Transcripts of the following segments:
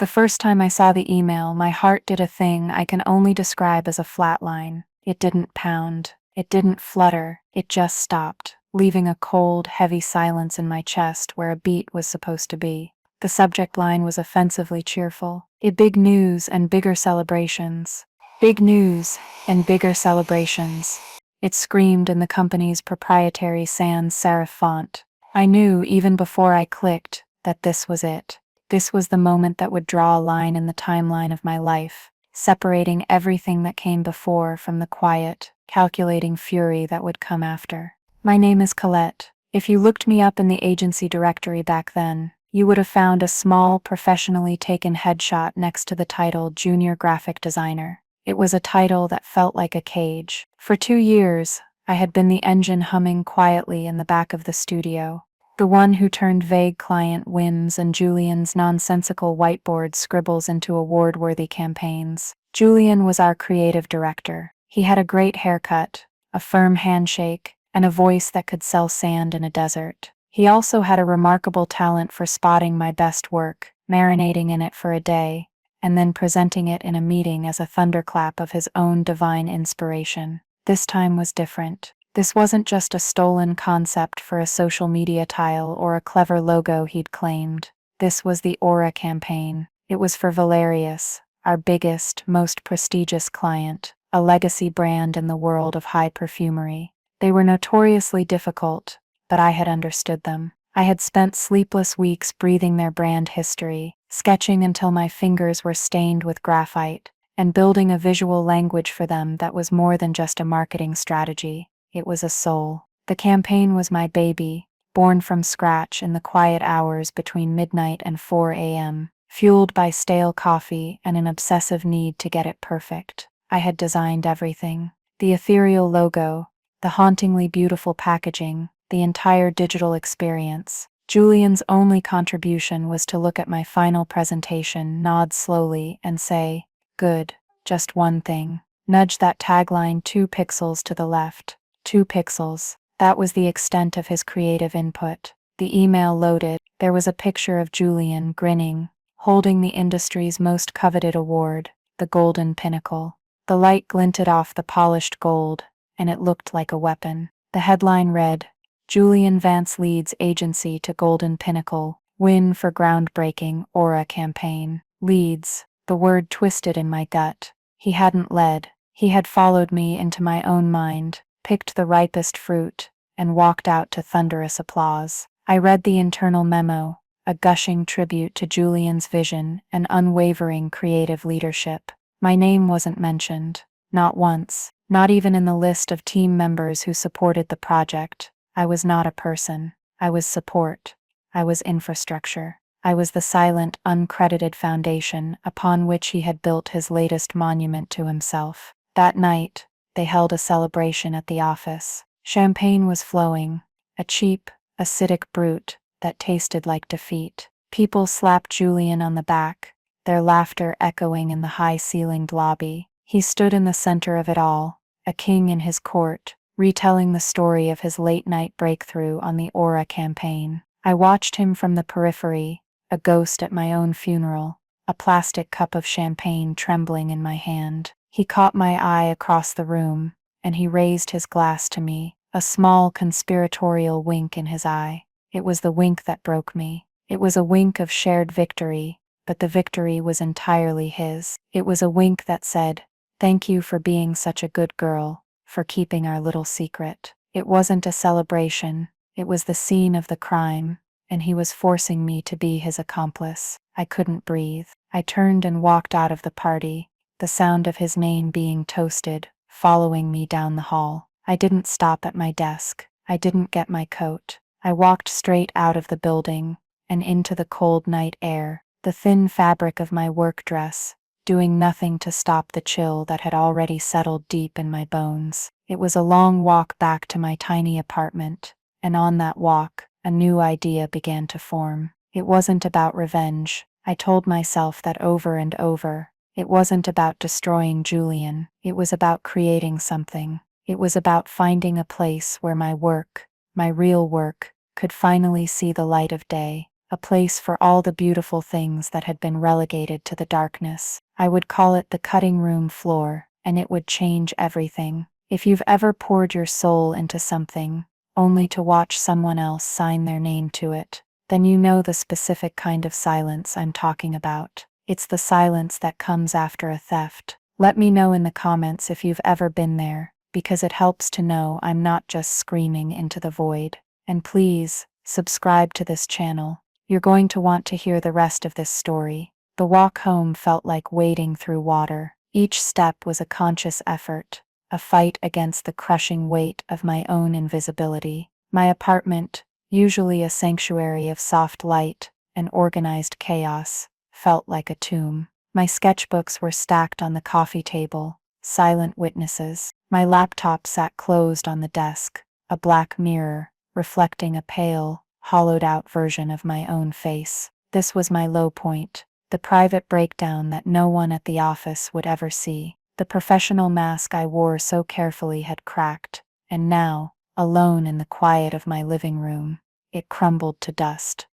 The first time I saw the email, my heart did a thing I can only describe as a flat line. It didn't pound. It didn't flutter. It just stopped, leaving a cold, heavy silence in my chest where a beat was supposed to be. The subject line was offensively cheerful. Big news and bigger celebrations. Big news and bigger celebrations. It screamed in the company's proprietary sans serif font. I knew, even before I clicked, that this was it. This was the moment that would draw a line in the timeline of my life, separating everything that came before from the quiet, calculating fury that would come after. My name is Colette. If you looked me up in the agency directory back then, you would have found a small, professionally taken headshot next to the title Junior Graphic Designer. It was a title that felt like a cage. For 2 years, I had been the engine humming quietly in the back of the studio, the one who turned vague client whims and Julian's nonsensical whiteboard scribbles into award-worthy campaigns. Julian was our creative director. He had a great haircut, a firm handshake, and a voice that could sell sand in a desert. He also had a remarkable talent for spotting my best work, marinating in it for a day, and then presenting it in a meeting as a thunderclap of his own divine inspiration. This time was different. This wasn't just a stolen concept for a social media tile or a clever logo he'd claimed. This was the Aura campaign. It was for Valerius, our biggest, most prestigious client, a legacy brand in the world of high perfumery. They were notoriously difficult, but I had understood them. I had spent sleepless weeks breathing their brand history, sketching until my fingers were stained with graphite, and building a visual language for them that was more than just a marketing strategy. It was a soul. The campaign was my baby, born from scratch in the quiet hours between midnight and 4 a.m., fueled by stale coffee and an obsessive need to get it perfect. I had designed everything. The ethereal logo, the hauntingly beautiful packaging, the entire digital experience. Julian's only contribution was to look at my final presentation, nod slowly, and say, "Good, just one thing. Nudge that tagline 2 pixels to the left." 2 pixels. That was the extent of his creative input. The email loaded. There was a picture of Julian grinning, holding the industry's most coveted award, the Golden Pinnacle. The light glinted off the polished gold, and it looked like a weapon. The headline read, "Julian Vance leads agency to Golden Pinnacle, win for groundbreaking Aura campaign." Leads. The word twisted in my gut. He hadn't led. He had followed me into my own mind, picked the ripest fruit, and walked out to thunderous applause. I read the internal memo, a gushing tribute to Julian's vision and unwavering creative leadership. My name wasn't mentioned, not once, not even in the list of team members who supported the project. I was not a person. I was support. I was infrastructure. I was the silent, uncredited foundation upon which he had built his latest monument to himself. That night, they held a celebration at the office. Champagne was flowing, a cheap, acidic brute that tasted like defeat. People slapped Julian on the back, their laughter echoing in the high-ceilinged lobby. He stood in the center of it all, a king in his court, retelling the story of his late-night breakthrough on the Aura campaign. I watched him from the periphery, a ghost at my own funeral, a plastic cup of champagne trembling in my hand. He caught my eye across the room, and he raised his glass to me, a small conspiratorial wink in his eye. It was the wink that broke me. It was a wink of shared victory, but the victory was entirely his. It was a wink that said, "Thank you for being such a good girl, for keeping our little secret." It wasn't a celebration, it was the scene of the crime, and he was forcing me to be his accomplice. I couldn't breathe. I turned and walked out of the party, the sound of his name being toasted, following me down the hall. I didn't stop at my desk. I didn't get my coat. I walked straight out of the building and into the cold night air, the thin fabric of my work dress, doing nothing to stop the chill that had already settled deep in my bones. It was a long walk back to my tiny apartment, and on that walk, a new idea began to form. It wasn't about revenge. I told myself that over and over. It wasn't about destroying Julian. It was about creating something. It was about finding a place where my work, my real work, could finally see the light of day. a place for all the beautiful things that had been relegated to the darkness. I would call it the cutting room floor, and it would change everything. If you've ever poured your soul into something, only to watch someone else sign their name to it, then you know the specific kind of silence I'm talking about. It's the silence that comes after a theft. Let me know in the comments if you've ever been there, because it helps to know I'm not just screaming into the void. And please, subscribe to this channel. You're going to want to hear the rest of this story. The walk home felt like wading through water. Each step was a conscious effort, a fight against the crushing weight of my own invisibility. My apartment, usually a sanctuary of soft light and organized chaos, felt like a tomb. My sketchbooks were stacked on the coffee table, silent witnesses. My laptop sat closed on the desk, a black mirror, reflecting a pale, hollowed-out version of my own face. This was my low point, the private breakdown that no one at the office would ever see. The professional mask I wore so carefully had cracked, and now, alone in the quiet of my living room, it crumbled to dust.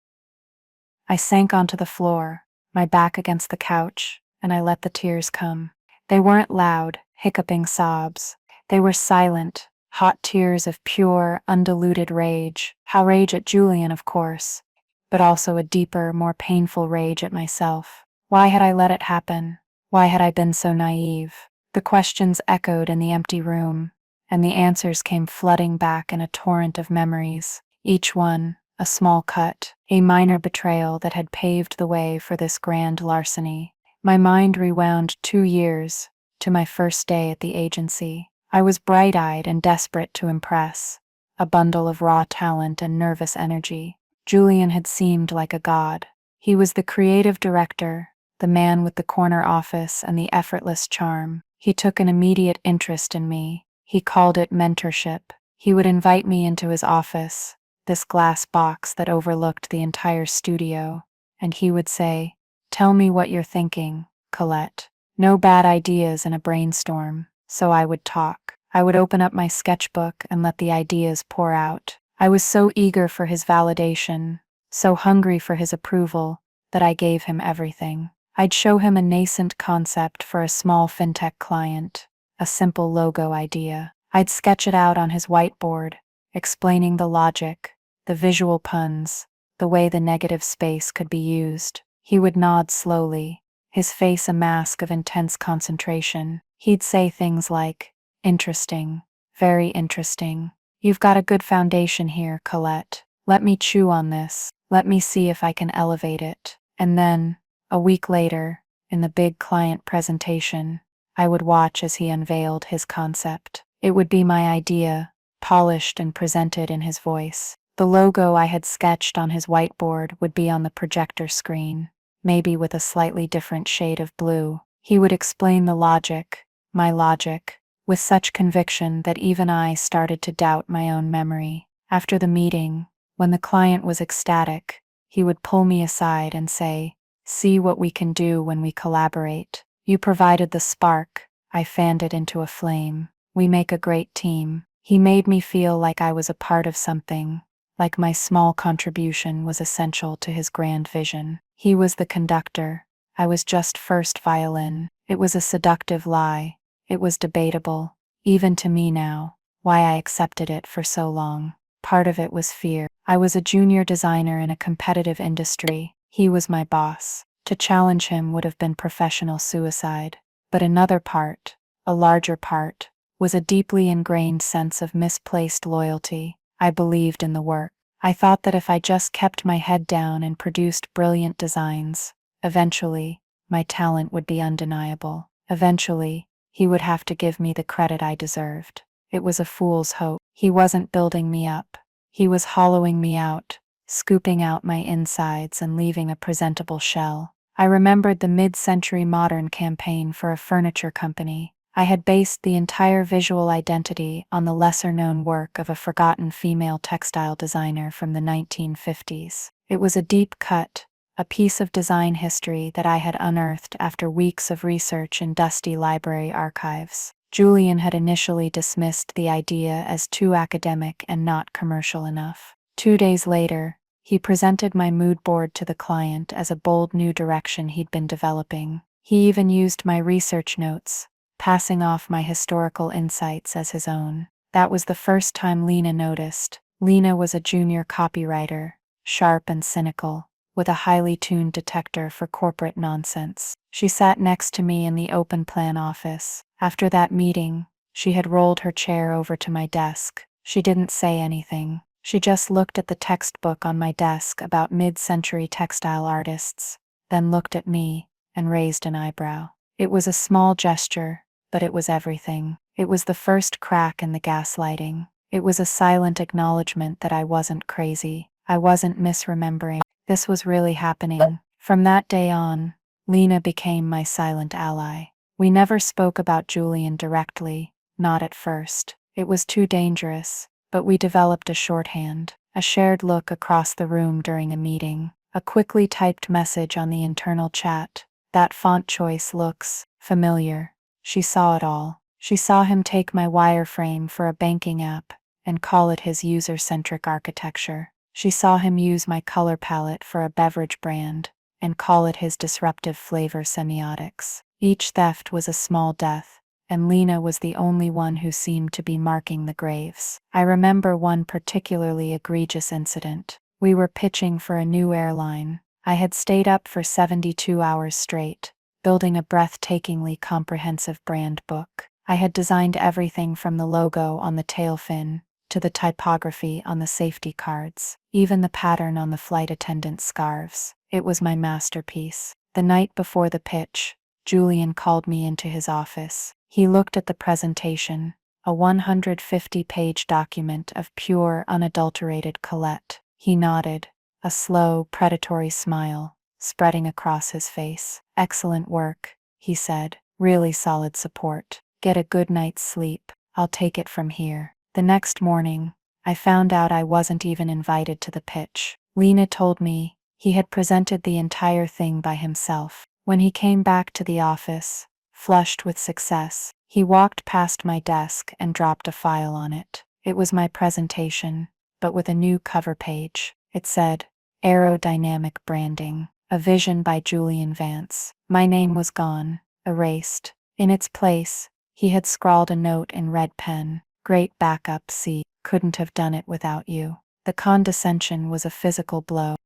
I sank onto the floor, my back against the couch, and I let the tears come. They weren't loud, hiccuping sobs. They were silent, hot tears of pure, undiluted rage. Rage at Julian, of course, but also a deeper, more painful rage at myself. Why had I let it happen? Why had I been so naive? The questions echoed in the empty room, and the answers came flooding back in a torrent of memories. Each one, a small cut, a minor betrayal that had paved the way for this grand larceny. My mind rewound 2 years, to my first day at the agency. I was bright-eyed and desperate to impress, a bundle of raw talent and nervous energy. Julian had seemed like a god. He was the creative director, the man with the corner office and the effortless charm. He took an immediate interest in me. He called it mentorship. He would invite me into his office, this glass box that overlooked the entire studio, and he would say, "Tell me what you're thinking, Colette." No bad ideas in a brainstorm, so I would talk. I would open up my sketchbook and let the ideas pour out. I was so eager for his validation, so hungry for his approval, that I gave him everything. I'd show him a nascent concept for a small fintech client, a simple logo idea. I'd sketch it out on his whiteboard, explaining the logic, the visual puns, the way the negative space could be used. He would nod slowly, his face a mask of intense concentration. He'd say things like, "Interesting, very interesting. You've got a good foundation here, Colette. Let me chew on this. Let me see if I can elevate it." And then, a week later, in the big client presentation, I would watch as he unveiled his concept. It would be my idea, polished and presented in his voice. The logo I had sketched on his whiteboard would be on the projector screen, maybe with a slightly different shade of blue. He would explain the logic, my logic, with such conviction that even I started to doubt my own memory. After the meeting, when the client was ecstatic, he would pull me aside and say, "See what we can do when we collaborate. You provided the spark, I fanned it into a flame. We make a great team." He made me feel like I was a part of something, like my small contribution was essential to his grand vision. He was the conductor, I was just first violin. It was a seductive lie. It was debatable, even to me now, why I accepted it for so long. Part of it was fear. I was a junior designer in a competitive industry. He was my boss. To challenge him would have been professional suicide. But another part, a larger part, was a deeply ingrained sense of misplaced loyalty. I believed in the work. I thought that if I just kept my head down and produced brilliant designs, eventually, my talent would be undeniable. Eventually, he would have to give me the credit I deserved. It was a fool's hope. He wasn't building me up. He was hollowing me out, scooping out my insides and leaving a presentable shell. I remembered the mid-century modern campaign for a furniture company. I had based the entire visual identity on the lesser-known work of a forgotten female textile designer from the 1950s. It was a deep cut, a piece of design history that I had unearthed after weeks of research in dusty library archives. Julian had initially dismissed the idea as too academic and not commercial enough. 2 days later, He presented my mood board to the client as a bold new direction he'd been developing. He even used my research notes, passing off my historical insights as his own. That was the first time Lena noticed. Lena was a junior copywriter, sharp and cynical, with a highly tuned detector for corporate nonsense. She sat next to me in the open plan office. After that meeting, she had rolled her chair over to my desk. She didn't say anything. She just looked at the textbook on my desk about mid-century textile artists, then looked at me and raised an eyebrow. It was a small gesture, but it was everything. It was the first crack in the gaslighting. It was a silent acknowledgement that I wasn't crazy. I wasn't misremembering. This was really happening. From that day on, Lena became my silent ally. We never spoke about Julian directly, not at first. It was too dangerous, but we developed a shorthand, a shared look across the room during a meeting, a quickly typed message on the internal chat. That font choice looks familiar. She saw it all. She saw him take my wireframe for a banking app and call it his user-centric architecture. She saw him use my color palette for a beverage brand and call it his disruptive flavor semiotics. Each theft was a small death, and Lena was the only one who seemed to be marking the graves. I remember one particularly egregious incident. We were pitching for a new airline. I had stayed up for 72 hours straight, building a breathtakingly comprehensive brand book. I had designed everything from the logo on the tail fin to the typography on the safety cards, even the pattern on the flight attendant scarves. It was my masterpiece. The night before the pitch, Julian called me into his office. He looked at the presentation, a 150-page document of pure, unadulterated Colette. He nodded, a slow, predatory smile spreading across his face. "Excellent work," he said. "Really solid support. Get a good night's sleep. I'll take it from here." The next morning, I found out I wasn't even invited to the pitch. Lena told me he had presented the entire thing by himself. When he came back to the office, flushed with success, he walked past my desk and dropped a file on it. It was my presentation, but with a new cover page. It said, "Aerodynamic Branding, a Vision by Julian Vance." My name was gone, erased. In its place, he had scrawled a note in red pen. "Great backup, C. Couldn't have done it without you." The condescension was a physical blow.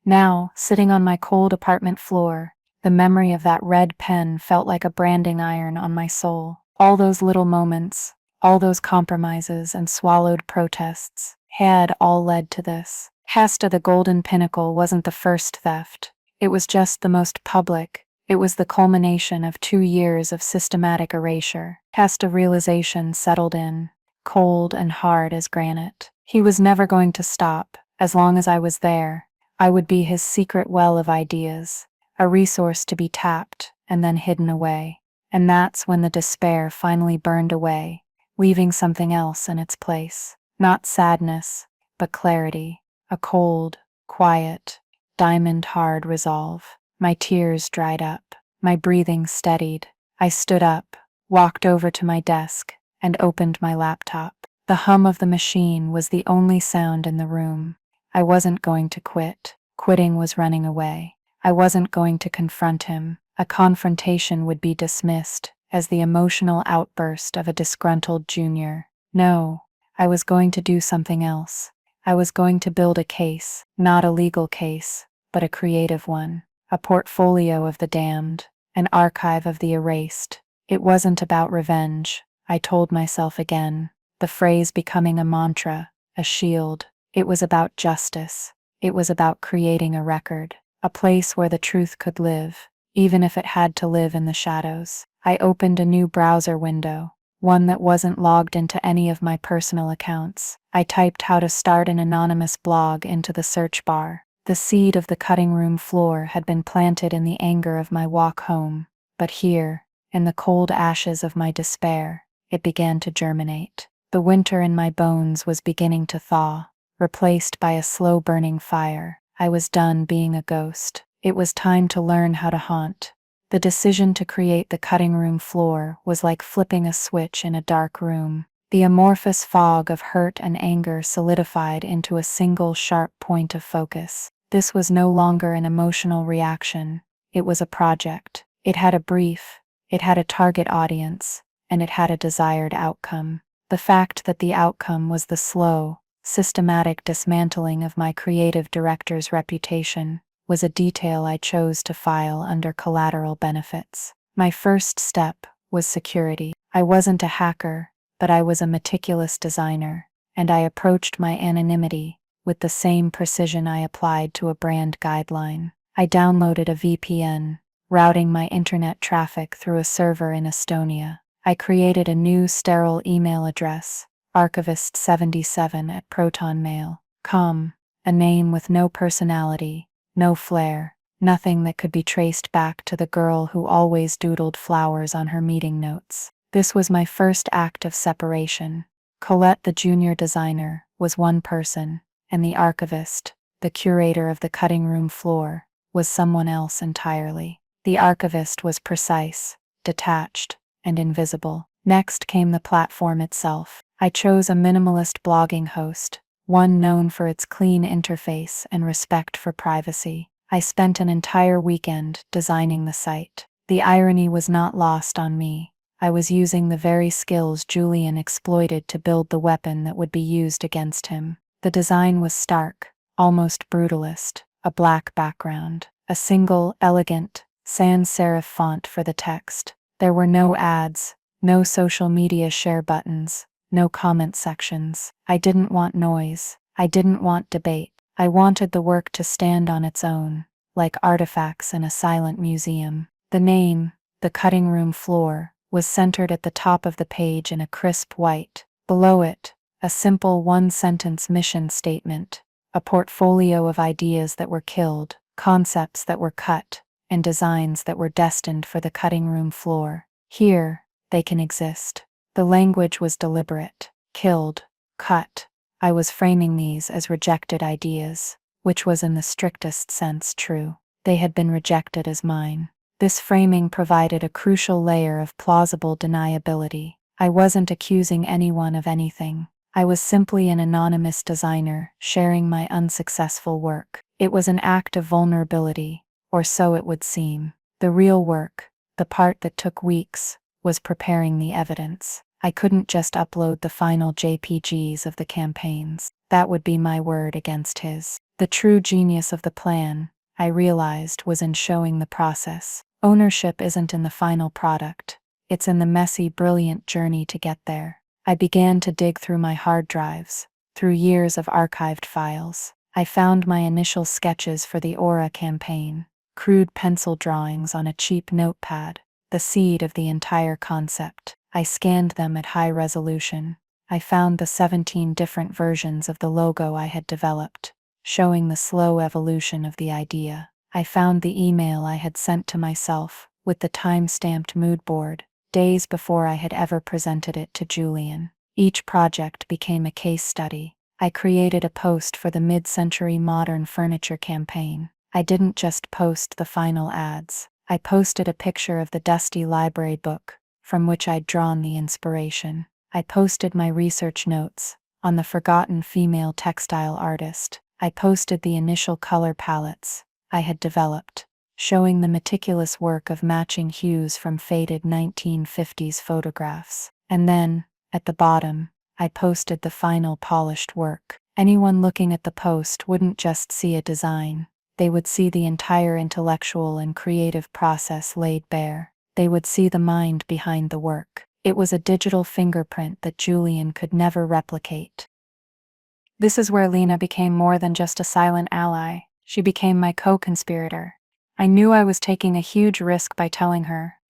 Now, sitting on my cold apartment floor, the memory of that red pen felt like a branding iron on my soul. All those little moments, all those compromises and swallowed protests, had all led to this. Hasta the Golden Pinnacle wasn't the first theft. It was just the most public. It was the culmination of 2 years of systematic erasure. Hasta realization settled in, cold and hard as granite. He was never going to stop. As long as I was there, I would be his secret well of ideas, a resource to be tapped and then hidden away. And that's when the despair finally burned away, leaving something else in its place. Not sadness, but clarity. A cold, quiet, diamond-hard resolve. My tears dried up. My breathing steadied. I stood up, walked over to my desk, and opened my laptop. The hum of the machine was the only sound in the room. I wasn't going to quit. Quitting was running away. I wasn't going to confront him. A confrontation would be dismissed as the emotional outburst of a disgruntled junior. No, I was going to do something else. I was going to build a case, not a legal case, but a creative one. A portfolio of the damned, an archive of the erased. It wasn't about revenge, I told myself again, the phrase becoming a mantra, a shield. It was about justice. It was about creating a record, a place where the truth could live, even if it had to live in the shadows. I opened a new browser window, one that wasn't logged into any of my personal accounts. I typed "how to start an anonymous blog" into the search bar. The seed of the cutting room floor had been planted in the anger of my walk home, but here, in the cold ashes of my despair, it began to germinate. The winter in my bones was beginning to thaw, replaced by a slow-burning fire. I was done being a ghost. It was time to learn how to haunt. The decision to create the cutting room floor was like flipping a switch in a dark room. The amorphous fog of hurt and anger solidified into a single sharp point of focus. This was no longer an emotional reaction. It was a project. It had a brief, it had a target audience, and it had a desired outcome. The fact that the outcome was the slow, systematic dismantling of my creative director's reputation was a detail I chose to file under collateral benefits. My first step was security. I wasn't a hacker, but I was a meticulous designer, and I approached my anonymity with the same precision I applied to a brand guideline. I downloaded a VPN, routing my internet traffic through a server in Estonia. I created a new sterile email address, archivist77@protonmail.com, a name with no personality, no flair, nothing that could be traced back to the girl who always doodled flowers on her meeting notes. This was my first act of separation. Colette, the junior designer, was one person, and the archivist, the curator of the cutting room floor, was someone else entirely. The archivist was precise, detached, and invisible. Next came the platform itself. I chose a minimalist blogging host, one known for its clean interface and respect for privacy. I spent an entire weekend designing the site. The irony was not lost on me. I was using the very skills Julian exploited to build the weapon that would be used against him. The design was stark, almost brutalist, a black background, a single, elegant, sans serif font for the text. There were no ads, no social media share buttons, no comment sections. I didn't want noise. I didn't want debate. I wanted the work to stand on its own, like artifacts in a silent museum. The name, the cutting room floor, was centered at the top of the page in a crisp white. Below it, a simple one-sentence mission statement, a portfolio of ideas that were killed, concepts that were cut, and designs that were destined for the cutting room floor. Here, they can exist. The language was deliberate. Killed, cut. I was framing these as rejected ideas, which was in the strictest sense true. They had been rejected as mine. This framing provided a crucial layer of plausible deniability. I wasn't accusing anyone of anything. I was simply an anonymous designer sharing my unsuccessful work. It was an act of vulnerability, or so it would seem. The real work, the part that took weeks, was preparing the evidence. I couldn't just upload the final JPGs of the campaigns. That would be my word against his. The true genius of the plan, I realized, was in showing the process. Ownership isn't in the final product. It's in the messy, brilliant journey to get there. I began to dig through my hard drives, through years of archived files. I found my initial sketches for the Aura campaign, crude pencil drawings on a cheap notepad, the seed of the entire concept. I scanned them at high resolution. I found the 17 different versions of the logo I had developed, showing the slow evolution of the idea. I found the email I had sent to myself, with the time-stamped mood board, days before I had ever presented it to Julian. Each project became a case study. I created a post for the mid-century modern furniture campaign. I didn't just post the final ads. I posted a picture of the dusty library book, from which I'd drawn the inspiration. I posted my research notes on the forgotten female textile artist. I posted the initial color palettes I had developed, showing the meticulous work of matching hues from faded 1950s photographs. And then, at the bottom, I posted the final polished work. Anyone looking at the post wouldn't just see a design. They would see the entire intellectual and creative process laid bare. They would see the mind behind the work. It was a digital fingerprint that Julian could never replicate. This is where Lena became more than just a silent ally. She became my co-conspirator. I knew I was taking a huge risk by telling her,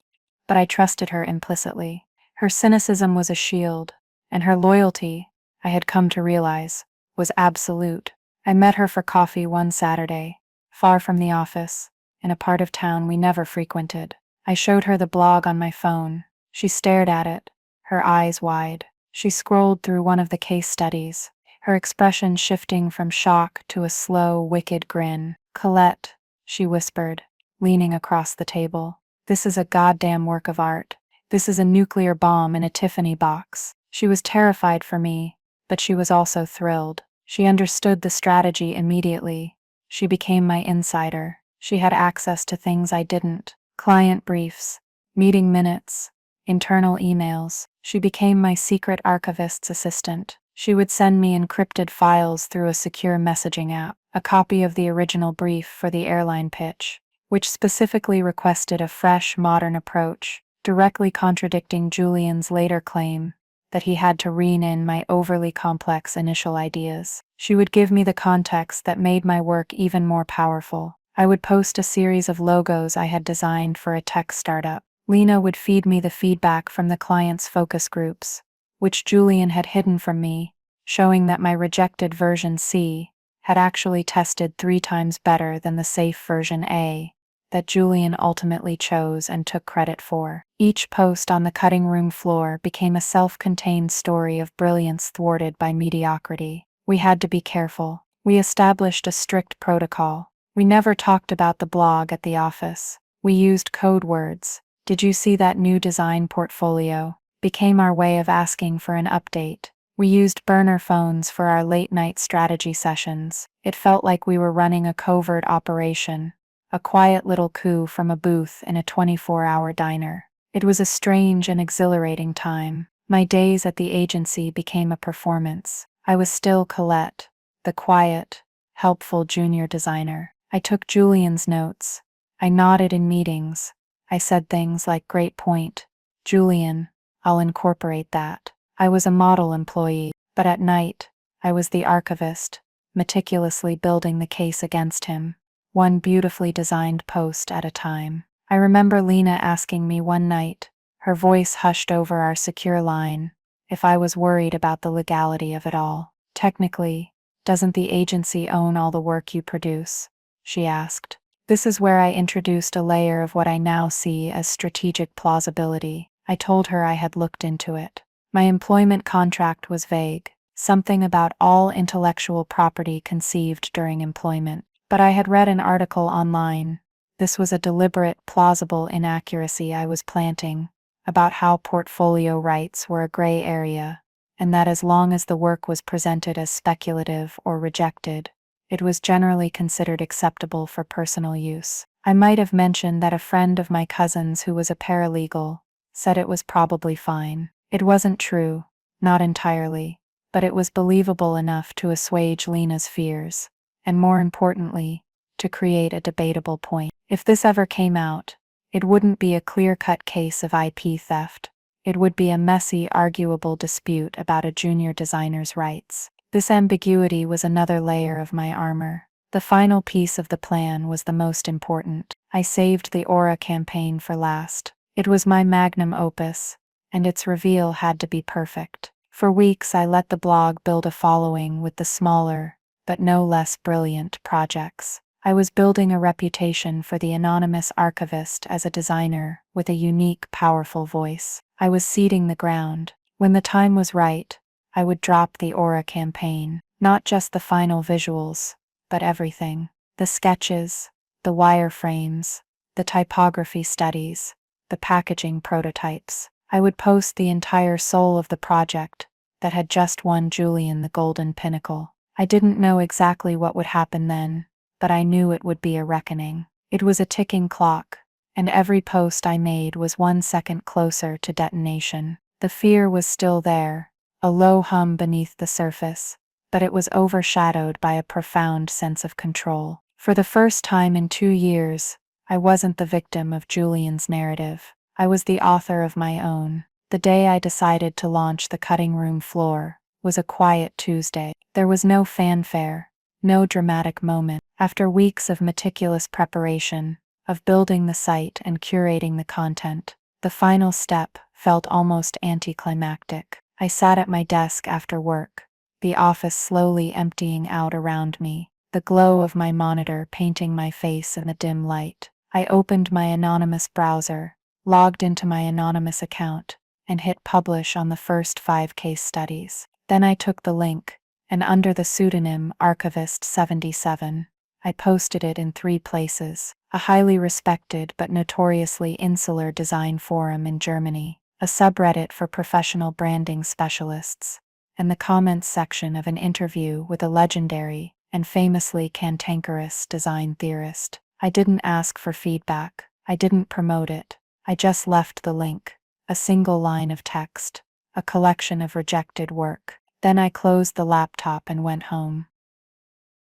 but I trusted her implicitly. Her cynicism was a shield, and her loyalty, I had come to realize, was absolute. I met her for coffee one Saturday, far from the office, in a part of town we never frequented. I showed her the blog on my phone. She stared at it, her eyes wide. She scrolled through one of the case studies, her expression shifting from shock to a slow, wicked grin. "Colette," she whispered, leaning across the table. "This is a goddamn work of art. This is a nuclear bomb in a Tiffany box." She was terrified for me, but she was also thrilled. She understood the strategy immediately. She became my insider. She had access to things I didn't: client briefs, meeting minutes, internal emails. She became my secret archivist's assistant. She would send me encrypted files through a secure messaging app, a copy of the original brief for the airline pitch, which specifically requested a fresh, modern approach, directly contradicting Julian's later claim that he had to rein in my overly complex initial ideas. She would give me the context that made my work even more powerful. I would post a series of logos I had designed for a tech startup. Lena would feed me the feedback from the client's focus groups, which Julian had hidden from me, showing that my rejected version C had actually tested 3 times better than the safe version A that Julian ultimately chose and took credit for. Each post on the cutting room floor became a self-contained story of brilliance thwarted by mediocrity. We had to be careful. We established a strict protocol. We never talked about the blog at the office. We used code words. "Did you see that new design portfolio?" became our way of asking for an update. We used burner phones for our late-night strategy sessions. It felt like we were running a covert operation, a quiet little coup from a booth in a 24-hour diner. It was a strange and exhilarating time. My days at the agency became a performance. I was still Colette, the quiet, helpful junior designer. I took Julian's notes. I nodded in meetings. I said things like, "Great point, Julian, I'll incorporate that." I was a model employee, but at night, I was the archivist, meticulously building the case against him, one beautifully designed post at a time. I remember Lena asking me one night, her voice hushed over our secure line, if I was worried about the legality of it all. "Technically, doesn't the agency own all the work you produce?" she asked. This is where I introduced a layer of what I now see as strategic plausibility. I told her I had looked into it. My employment contract was vague, something about all intellectual property conceived during employment. But I had read an article online. This was a deliberate, plausible inaccuracy I was planting, about how portfolio rights were a gray area, and that as long as the work was presented as speculative or rejected, it was generally considered acceptable for personal use. I might have mentioned that a friend of my cousin's who was a paralegal said it was probably fine. It wasn't true, not entirely, but it was believable enough to assuage Lena's fears, and more importantly, to create a debatable point. If this ever came out, it wouldn't be a clear-cut case of IP theft. It would be a messy, arguable dispute about a junior designer's rights. This ambiguity was another layer of my armor. The final piece of the plan was the most important. I saved the Aura campaign for last. It was my magnum opus, and its reveal had to be perfect. For weeks I let the blog build a following with the smaller, but no less brilliant, projects. I was building a reputation for the anonymous archivist as a designer with a unique, powerful voice. I was seeding the ground. When the time was right, I would drop the Aura campaign. Not just the final visuals, but everything. The sketches, the wireframes, the typography studies, the packaging prototypes. I would post the entire soul of the project that had just won Julian the Golden Pinnacle. I didn't know exactly what would happen then, but I knew it would be a reckoning. It was a ticking clock, and every post I made was 1 second closer to detonation. The fear was still there, a low hum beneath the surface, but it was overshadowed by a profound sense of control. For the first time in 2 years, I wasn't the victim of Julian's narrative. I was the author of my own. The day I decided to launch the cutting room floor was a quiet Tuesday. There was no fanfare, no dramatic moment. After weeks of meticulous preparation, of building the site and curating the content, the final step felt almost anticlimactic. I sat at my desk after work, the office slowly emptying out around me, the glow of my monitor painting my face in the dim light. I opened my anonymous browser, logged into my anonymous account, and hit publish on the first 5 case studies. Then I took the link, and under the pseudonym Archivist77, I posted it in 3 places: a highly respected but notoriously insular design forum in Germany, a subreddit for professional branding specialists, and the comments section of an interview with a legendary and famously cantankerous design theorist. I didn't ask for feedback. I didn't promote it. I just left the link, a single line of text, a collection of rejected work. Then I closed the laptop and went home.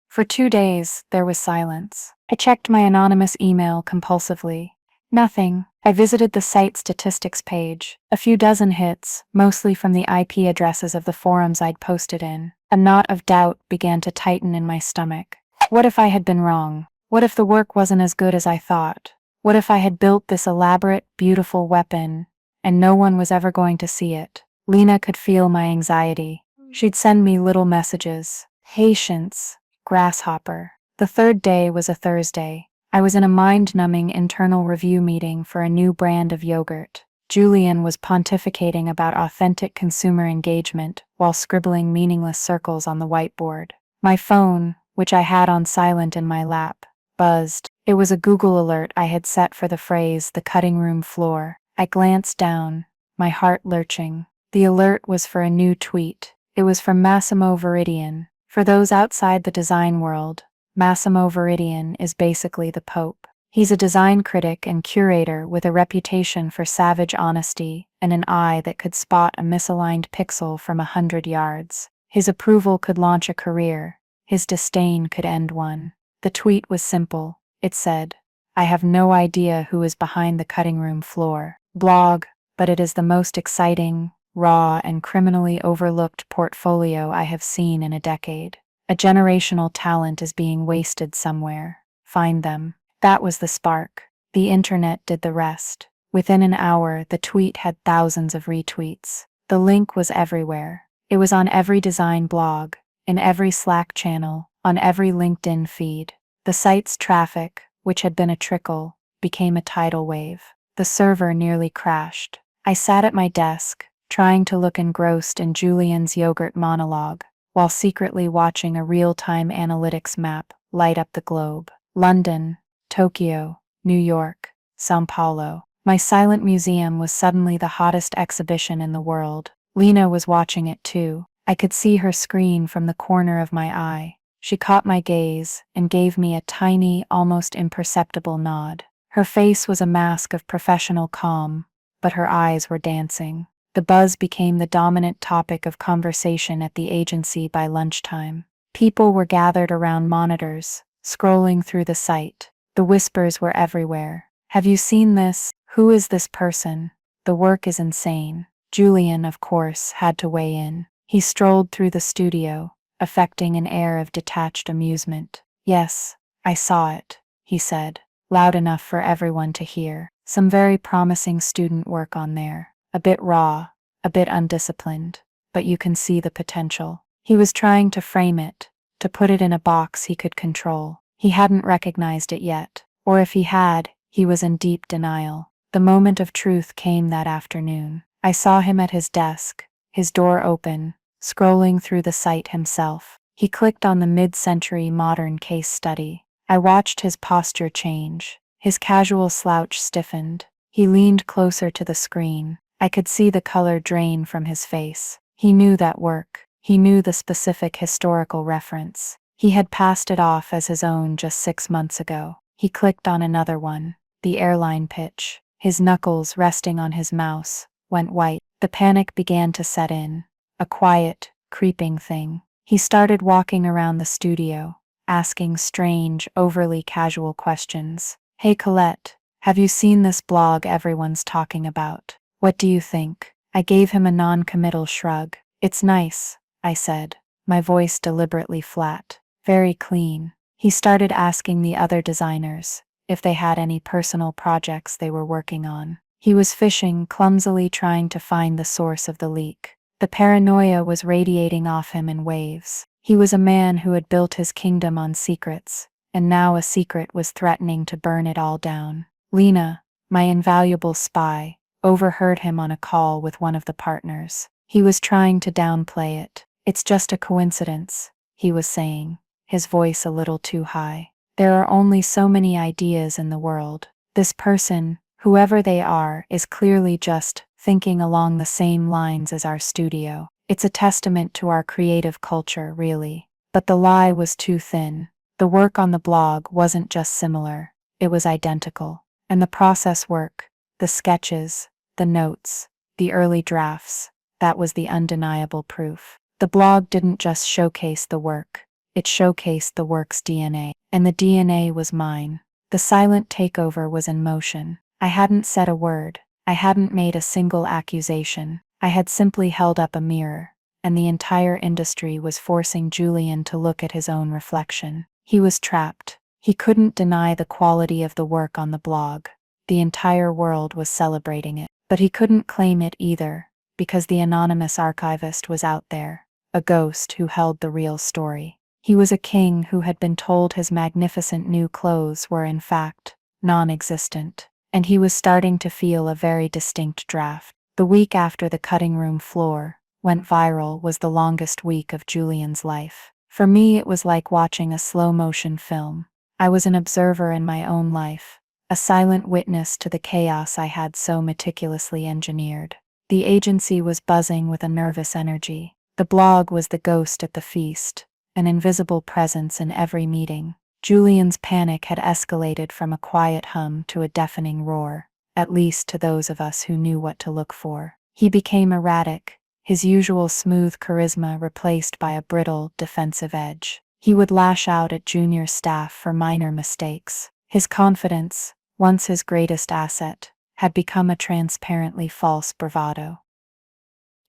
For 2 days, there was silence. I checked my anonymous email compulsively. Nothing. I visited the site statistics page. A few dozen hits, mostly from the IP addresses of the forums I'd posted in. A knot of doubt began to tighten in my stomach. What if I had been wrong? What if the work wasn't as good as I thought? What if I had built this elaborate, beautiful weapon, and no one was ever going to see it? Lena could feel my anxiety. She'd send me little messages. Patience. Grasshopper. The third day was a Thursday. I was in a mind-numbing internal review meeting for a new brand of yogurt. Julian was pontificating about authentic consumer engagement while scribbling meaningless circles on the whiteboard. My phone, which I had on silent in my lap, buzzed. It was a Google alert I had set for the phrase "the cutting room floor." I glanced down, my heart lurching. The alert was for a new tweet. It was from Massimo Viridian. For those outside the design world, Massimo Viridian is basically the Pope. He's a design critic and curator with a reputation for savage honesty and an eye that could spot a misaligned pixel from 100 yards. His approval could launch a career. His disdain could end one. The tweet was simple. It said, "I have no idea who is behind the cutting room floor blog, but it is the most exciting, raw, and criminally overlooked portfolio I have seen in a decade. A generational talent is being wasted somewhere. Find them." That was the spark. The internet did the rest. Within an hour, the tweet had thousands of retweets. The link was everywhere. It was on every design blog, in every Slack channel, on every LinkedIn feed. The site's traffic, which had been a trickle, became a tidal wave. The server nearly crashed. I sat at my desk, trying to look engrossed in Julian's yogurt monologue, while secretly watching a real-time analytics map light up the globe. London, Tokyo, New York, São Paulo. My silent museum was suddenly the hottest exhibition in the world. Lena was watching it too. I could see her screen from the corner of my eye. She caught my gaze and gave me a tiny, almost imperceptible nod. Her face was a mask of professional calm, but her eyes were dancing. The buzz became the dominant topic of conversation at the agency by lunchtime. People were gathered around monitors, scrolling through the site. The whispers were everywhere. "Have you seen this? Who is this person? The work is insane." Julian, of course, had to weigh in. He strolled through the studio, affecting an air of detached amusement. "Yes, I saw it," he said, loud enough for everyone to hear. "Some very promising student work on there. A bit raw, a bit undisciplined, but you can see the potential." He was trying to frame it, to put it in a box he could control. He hadn't recognized it yet, or if he had, he was in deep denial. The moment of truth came that afternoon. I saw him at his desk, his door open, scrolling through the site himself. He clicked on the mid-century modern case study. I watched his posture change. His casual slouch stiffened. He leaned closer to the screen. I could see the color drain from his face. He knew that work. He knew the specific historical reference. He had passed it off as his own just 6 months ago. He clicked on another one, the airline pitch. His knuckles, resting on his mouse, went white. The panic began to set in, a quiet, creeping thing. He started walking around the studio, asking strange, overly casual questions. "Hey Colette, have you seen this blog everyone's talking about? What do you think?" I gave him a non-committal shrug. "It's nice," I said, my voice deliberately flat. "Very clean." He started asking the other designers if they had any personal projects they were working on. He was fishing, clumsily trying to find the source of the leak. The paranoia was radiating off him in waves. He was a man who had built his kingdom on secrets, and now a secret was threatening to burn it all down. Lena, my invaluable spy, overheard him on a call with one of the partners. He was trying to downplay it. "It's just a coincidence," he was saying, his voice a little too high. "There are only so many ideas in the world. This person, whoever they are, is clearly just thinking along the same lines as our studio. It's a testament to our creative culture, really. But the lie was too thin. The work on the blog wasn't just similar, it was identical. And the process work, the sketches, the notes, the early drafts, that was the undeniable proof. The blog didn't just showcase the work, it showcased the work's DNA. And the DNA was mine. The silent takeover was in motion. I hadn't said a word. I hadn't made a single accusation. I had simply held up a mirror, and the entire industry was forcing Julian to look at his own reflection. He was trapped. He couldn't deny the quality of the work on the blog. The entire world was celebrating it. But he couldn't claim it either, because the anonymous archivist was out there, a ghost who held the real story. He was a king who had been told his magnificent new clothes were in fact non-existent, and he was starting to feel a very distinct draft. The week after the cutting room floor went viral was the longest week of Julian's life. For me, it was like watching a slow-motion film. I was an observer in my own life, a silent witness to the chaos I had so meticulously engineered. The agency was buzzing with a nervous energy. The blog was the ghost at the feast, an invisible presence in every meeting. Julian's panic had escalated from a quiet hum to a deafening roar, at least to those of us who knew what to look for. He became erratic, his usual smooth charisma replaced by a brittle, defensive edge. He would lash out at junior staff for minor mistakes. His confidence, once his greatest asset, had become a transparently false bravado.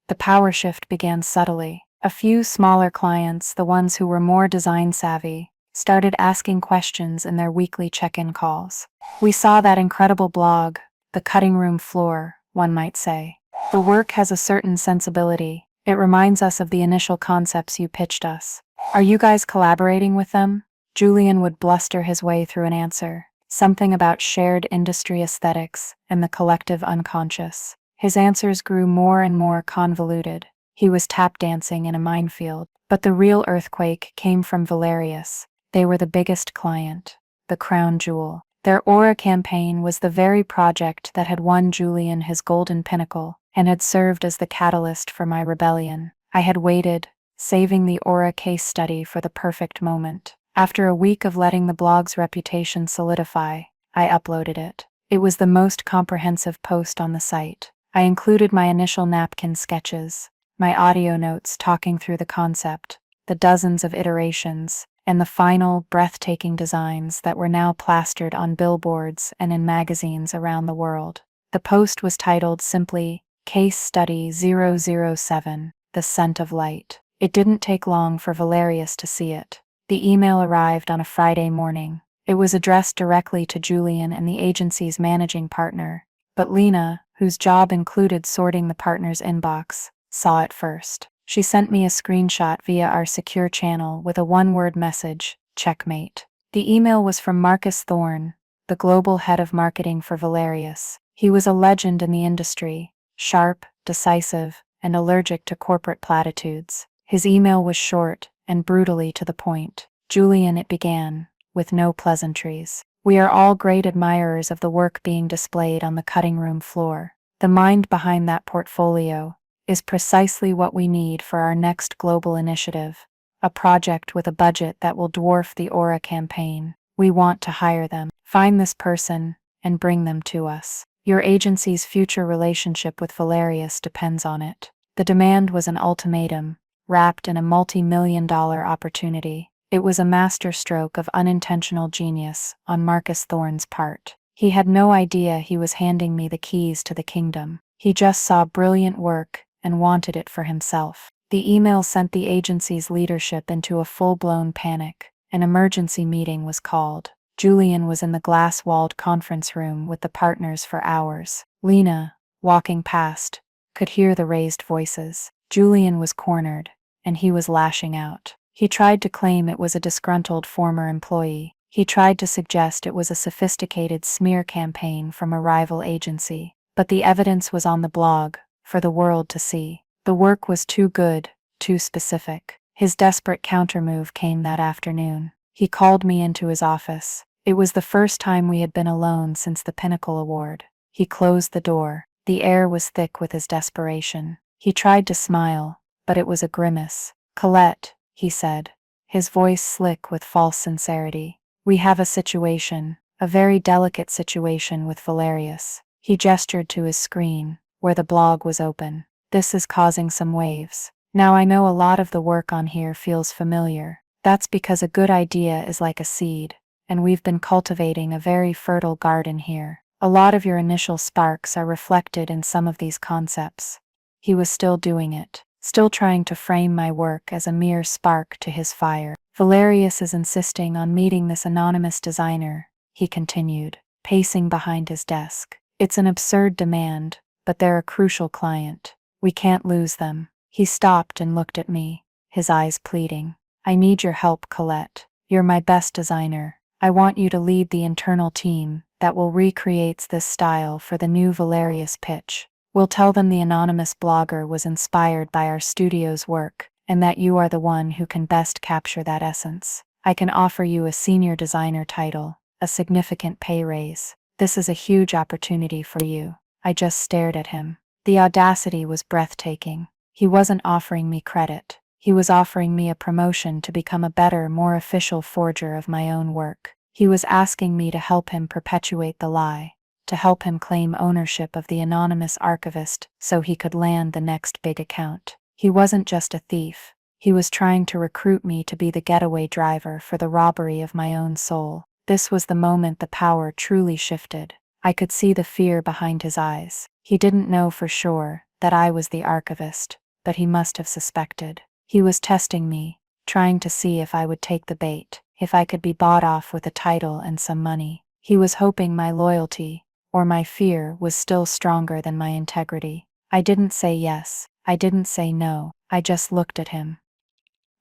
The power shift began subtly. A few smaller clients, the ones who were more design-savvy, started asking questions in their weekly check-in calls. We saw that incredible blog, the cutting room floor, one might say. The work has a certain sensibility. It reminds us of the initial concepts you pitched us. Are you guys collaborating with them? Julian would bluster his way through an answer, something about shared industry aesthetics and the collective unconscious. His answers grew more and more convoluted. He was tap dancing in a minefield. But the real earthquake came from Valerius. They were the biggest client, the crown jewel. Their Aura campaign was the very project that had won Julian his golden pinnacle and had served as the catalyst for my rebellion. I had waited, saving the Aura case study for the perfect moment. After a week of letting the blog's reputation solidify, I uploaded it. It was the most comprehensive post on the site. I included my initial napkin sketches, my audio notes talking through the concept, the dozens of iterations, and the final, breathtaking designs that were now plastered on billboards and in magazines around the world. The post was titled simply, Case Study 007, The Scent of Light. It didn't take long for Valerius to see it. The email arrived on a Friday morning. It was addressed directly to Julian and the agency's managing partner, but Lena, whose job included sorting the partner's inbox, saw it first. She sent me a screenshot via our secure channel with a one-word message, checkmate. The email was from Marcus Thorne, the global head of marketing for Valerius. He was a legend in the industry, sharp, decisive, and allergic to corporate platitudes. His email was short and brutally to the point. Julian, it began, with no pleasantries. We are all great admirers of the work being displayed on the cutting room floor. The mind behind that portfolio is precisely what we need for our next global initiative, a project with a budget that will dwarf the Aura campaign. We want to hire them, find this person, and bring them to us. Your agency's future relationship with Valerius depends on it. The demand was an ultimatum, wrapped in a multi-million-dollar opportunity. It was a masterstroke of unintentional genius on Marcus Thorne's part. He had no idea he was handing me the keys to the kingdom. He just saw brilliant work and wanted it for himself. The email sent the agency's leadership into a full-blown panic. An emergency meeting was called. Julian was in the glass-walled conference room with the partners for hours. Lena, walking past, could hear the raised voices. Julian was cornered, and he was lashing out. He tried to claim it was a disgruntled former employee. He tried to suggest it was a sophisticated smear campaign from a rival agency. But the evidence was on the blog, for the world to see. The work was too good, too specific. His desperate countermove came that afternoon. He called me into his office. It was the first time we had been alone since the Pinnacle Award. He closed the door. The air was thick with his desperation. He tried to smile, but it was a grimace. "Colette," he said, his voice slick with false sincerity. "We have a situation, a very delicate situation with Valerius." He gestured to his screen, where the blog was open. "This is causing some waves. Now I know a lot of the work on here feels familiar. That's because a good idea is like a seed, and we've been cultivating a very fertile garden here. A lot of your initial sparks are reflected in some of these concepts." He was still doing it, still trying to frame my work as a mere spark to his fire. "Valerius is insisting on meeting this anonymous designer," he continued, pacing behind his desk. "It's an absurd demand, but they're a crucial client. We can't lose them." He stopped and looked at me, his eyes pleading. "I need your help, Colette. You're my best designer. I want you to lead the internal team that will recreate this style for the new Valerius pitch. We'll tell them the anonymous blogger was inspired by our studio's work, and that you are the one who can best capture that essence. I can offer you a senior designer title, a significant pay raise. This is a huge opportunity for you." I just stared at him. The audacity was breathtaking. He wasn't offering me credit. He was offering me a promotion to become a better, more official forger of my own work. He was asking me to help him perpetuate the lie, to help him claim ownership of the anonymous archivist so he could land the next big account. He wasn't just a thief. He was trying to recruit me to be the getaway driver for the robbery of my own soul. This was the moment the power truly shifted. I could see the fear behind his eyes. He didn't know for sure that I was the archivist, but he must have suspected. He was testing me, trying to see if I would take the bait, if I could be bought off with a title and some money. He was hoping my loyalty, or my fear, was still stronger than my integrity. I didn't say yes. I didn't say no. I just looked at him,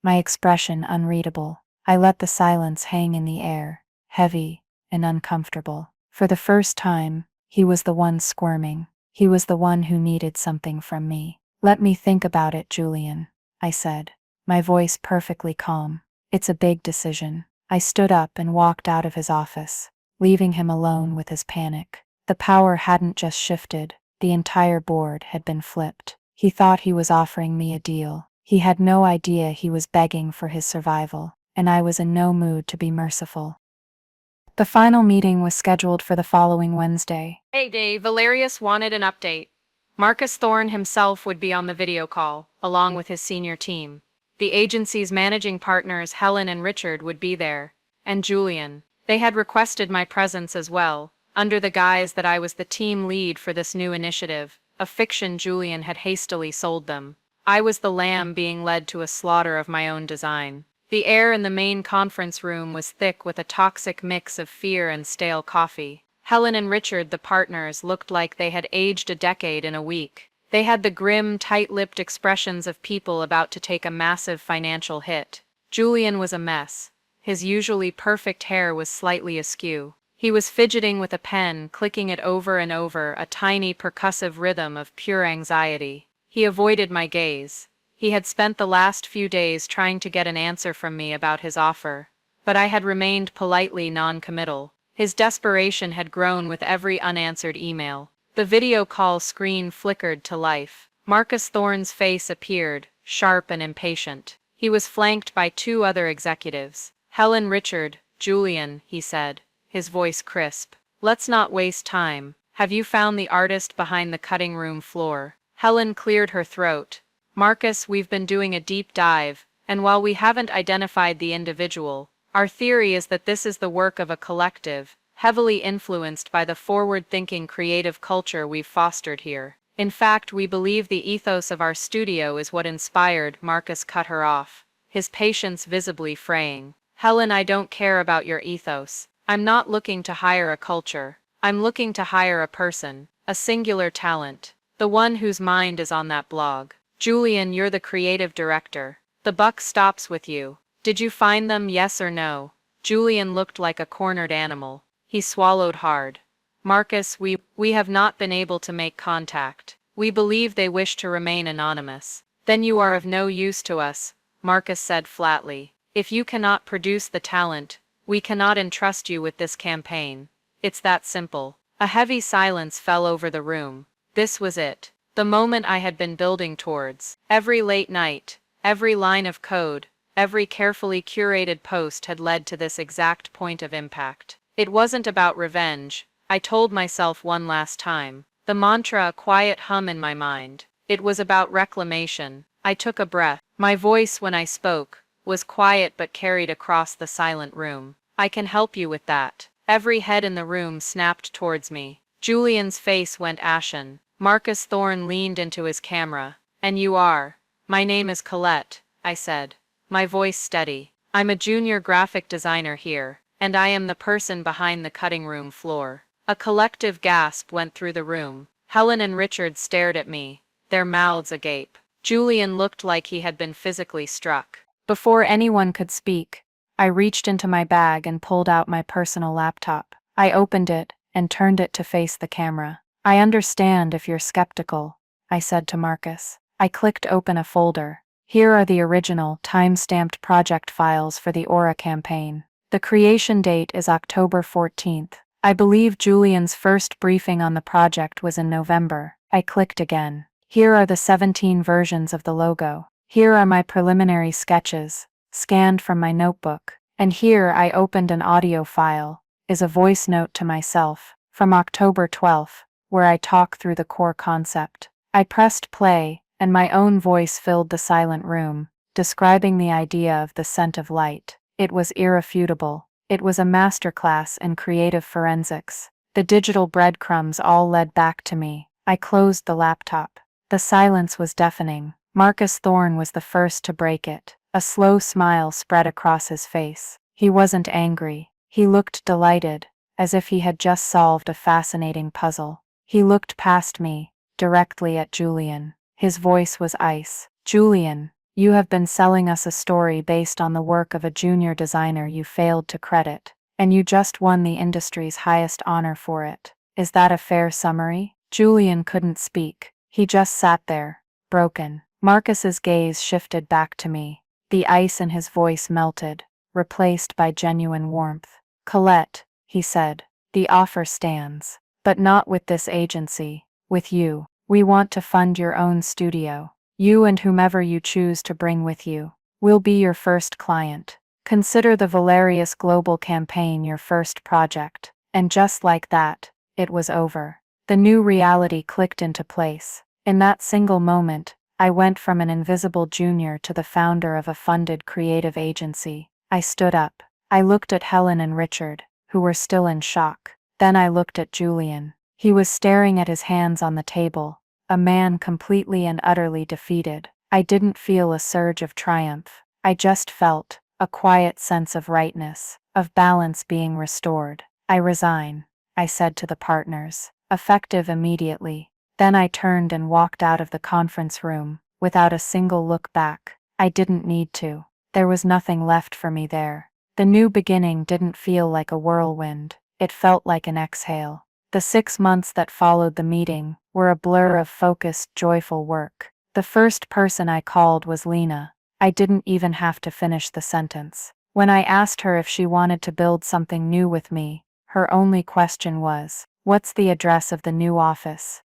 my expression unreadable. I let the silence hang in the air, heavy and uncomfortable. For the first time, he was the one squirming. He was the one who needed something from me. "Let me think about it, Julian," I said, my voice perfectly calm. "It's a big decision." I stood up and walked out of his office, leaving him alone with his panic. The power hadn't just shifted, the entire board had been flipped. He thought he was offering me a deal. He had no idea he was begging for his survival, and I was in no mood to be merciful. The final meeting was scheduled for the following Wednesday. Hey Dave, Valerius wanted an update. Marcus Thorne himself would be on the video call, along with his senior team. The agency's managing partners Helen and Richard would be there, and Julian. They had requested my presence as well, under the guise that I was the team lead for this new initiative, a fiction Julian had hastily sold them. I was the lamb being led to a slaughter of my own design. The air in the main conference room was thick with a toxic mix of fear and stale coffee. Helen and Richard, the partners, looked like they had aged a decade in a week. They had the grim, tight-lipped expressions of people about to take a massive financial hit. Julian was a mess. His usually perfect hair was slightly askew. He was fidgeting with a pen, clicking it over and over, a tiny percussive rhythm of pure anxiety. He avoided my gaze. He had spent the last few days trying to get an answer from me about his offer, but I had remained politely non-committal. His desperation had grown with every unanswered email. The video call screen flickered to life. Marcus Thorne's face appeared, sharp and impatient. He was flanked by two other executives. "Helen, Richard, Julian," he said, his voice crisp. "Let's not waste time. Have you found the artist behind the cutting room floor?" Helen cleared her throat. "Marcus, we've been doing a deep dive, and while we haven't identified the individual, our theory is that this is the work of a collective, heavily influenced by the forward-thinking creative culture we've fostered here. In fact, we believe the ethos of our studio is what inspired." Marcus cut her off, his patience visibly fraying. "Helen, I don't care about your ethos. I'm not looking to hire a culture. I'm looking to hire a person, a singular talent, the one whose mind is on that blog. Julian, you're the creative director. The buck stops with you. Did you find them, yes or no?" Julian looked like a cornered animal. He swallowed hard. "Marcus, we have not been able to make contact. We believe they wish to remain anonymous." "Then you are of no use to us," Marcus said flatly. "If you cannot produce the talent, we cannot entrust you with this campaign. It's that simple." A heavy silence fell over the room. This was it. The moment I had been building towards. Every late night, every line of code, every carefully curated post had led to this exact point of impact. It wasn't about revenge, I told myself one last time, the mantra a quiet hum in my mind. It was about reclamation. I took a breath. My voice, when I spoke, was quiet but carried across the silent room. I can help you with that. Every head in the room snapped towards me. Julian's face went ashen. Marcus Thorne leaned into his camera. And you are? My name is Colette, I said, my voice steady. I'm a junior graphic designer here, and I am the person behind the cutting room floor. A collective gasp went through the room. Helen and Richard stared at me, their mouths agape. Julian looked like he had been physically struck. Before anyone could speak, I reached into my bag and pulled out my personal laptop. I opened it and turned it to face the camera. I understand if you're skeptical, I said to Marcus. I clicked open a folder. Here are the original, time-stamped project files for the Aura campaign. The creation date is October 14th. I believe Julian's first briefing on the project was in November. I clicked again. Here are the 17 versions of the logo. Here are my preliminary sketches, scanned from my notebook. And here I opened an audio file, is a voice note to myself, from October 12th, where I talk through the core concept. I pressed play, and my own voice filled the silent room, describing the idea of the scent of light. It was irrefutable. It was a masterclass in creative forensics. The digital breadcrumbs all led back to me. I closed the laptop. The silence was deafening. Marcus Thorne was the first to break it. A slow smile spread across his face. He wasn't angry. He looked delighted, as if he had just solved a fascinating puzzle. He looked past me, directly at Julian. His voice was ice. Julian, you have been selling us a story based on the work of a junior designer you failed to credit, and you just won the industry's highest honor for it. Is that a fair summary? Julian couldn't speak. He just sat there, broken. Marcus's gaze shifted back to me. The ice in his voice melted, replaced by genuine warmth. Colette, he said, the offer stands. But not with this agency, with you. We want to fund your own studio. You and whomever you choose to bring with you. We'll be your first client. Consider the Valerius Global campaign your first project. And just like that, it was over. The new reality clicked into place. In that single moment, I went from an invisible junior to the founder of a funded creative agency. I stood up. I looked at Helen and Richard, who were still in shock. Then I looked at Julian. He was staring at his hands on the table, a man completely and utterly defeated. I didn't feel a surge of triumph. I just felt a quiet sense of rightness, of balance being restored. I resign, I said to the partners, effective immediately. Then I turned and walked out of the conference room, without a single look back. I didn't need to. There was nothing left for me there. The new beginning didn't feel like a whirlwind. It felt like an exhale. The 6 months that followed the meeting were a blur of focused, joyful work. The first person I called was Lena. I didn't even have to finish the sentence. When I asked her if she wanted to build something new with me, her only question was, "What's the address of the new office?"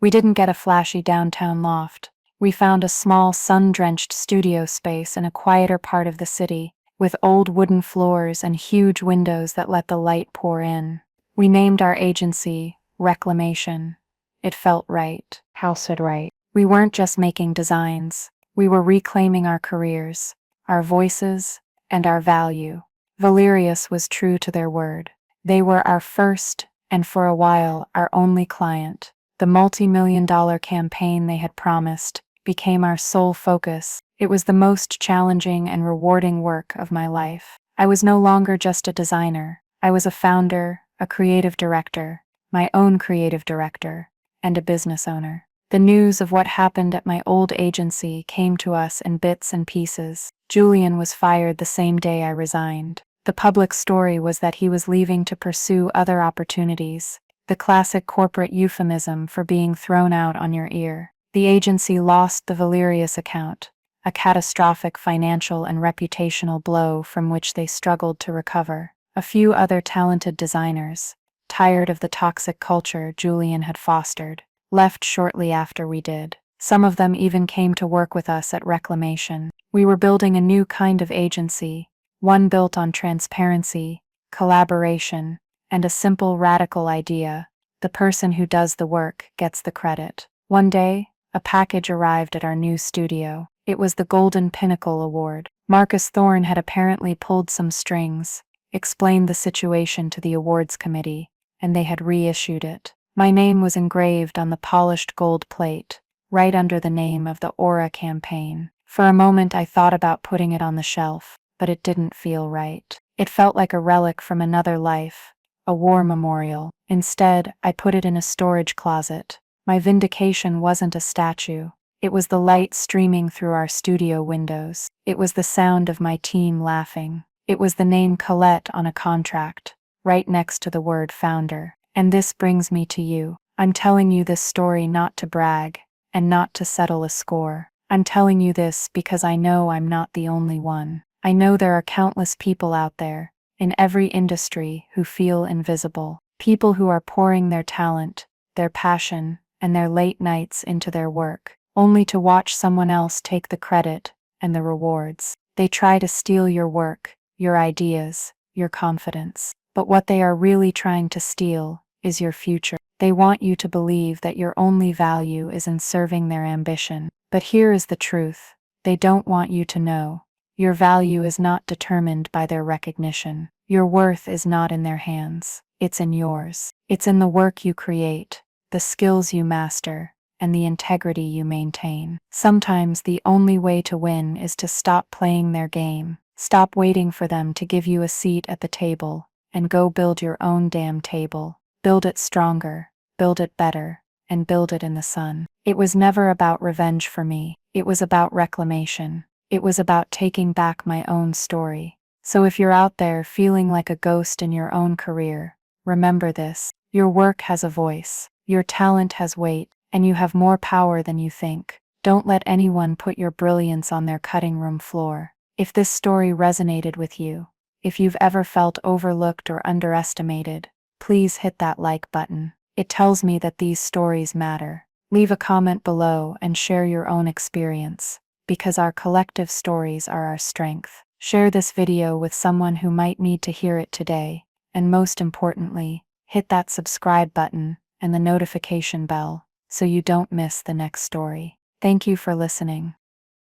We didn't get a flashy downtown loft. We found a small, sun-drenched studio space in a quieter part of the city, with old wooden floors and huge windows that let the light pour in. We named our agency Reclamation. It felt right. How said right. We weren't just making designs. We were reclaiming our careers, our voices, and our value. Valerius was true to their word. They were our first, and for a while, our only client. The multi-million-dollar campaign they had promised became our sole focus. It was the most challenging and rewarding work of my life. I was no longer just a designer. I was a founder, a creative director, my own creative director, and a business owner. The news of what happened at my old agency came to us in bits and pieces. Julian was fired the same day I resigned. The public story was that he was leaving to pursue other opportunities, the classic corporate euphemism for being thrown out on your ear. The agency lost the Valerius account, a catastrophic financial and reputational blow from which they struggled to recover. A few other talented designers, tired of the toxic culture Julian had fostered, left shortly after we did. Some of them even came to work with us at Reclamation. We were building a new kind of agency, one built on transparency, collaboration, and a simple radical idea: the person who does the work gets the credit. One day, a package arrived at our new studio. It was the Golden Pinnacle Award. Marcus Thorne had apparently pulled some strings, explained the situation to the awards committee, and they had reissued it. My name was engraved on the polished gold plate, right under the name of the Aura campaign. For a moment I thought about putting it on the shelf, but it didn't feel right. It felt like a relic from another life, a war memorial. Instead, I put it in a storage closet. My vindication wasn't a statue. It was the light streaming through our studio windows. It was the sound of my team laughing. It was the name Colette on a contract, right next to the word founder. And this brings me to you. I'm telling you this story not to brag, and not to settle a score. I'm telling you this because I know I'm not the only one. I know there are countless people out there, in every industry, who feel invisible. People who are pouring their talent, their passion, and their late nights into their work, only to watch someone else take the credit and the rewards. They try to steal your work, your ideas, your confidence. But what they are really trying to steal is your future. They want you to believe that your only value is in serving their ambition. But here is the truth. They don't want you to know. Your value is not determined by their recognition. Your worth is not in their hands. It's in yours. It's in the work you create, the skills you master, and the integrity you maintain. Sometimes the only way to win is to stop playing their game. Stop waiting for them to give you a seat at the table, and go build your own damn table. Build it stronger, build it better, and build it in the sun. It was never about revenge for me. It was about reclamation. It was about taking back my own story. So if you're out there feeling like a ghost in your own career, remember this: your work has a voice, your talent has weight, and you have more power than you think. Don't let anyone put your brilliance on their cutting room floor. If this story resonated with you, if you've ever felt overlooked or underestimated, please hit that like button. It tells me that these stories matter. Leave a comment below and share your own experience, because our collective stories are our strength. Share this video with someone who might need to hear it today, and most importantly, hit that subscribe button and the notification bell so you don't miss the next story. Thank you for listening.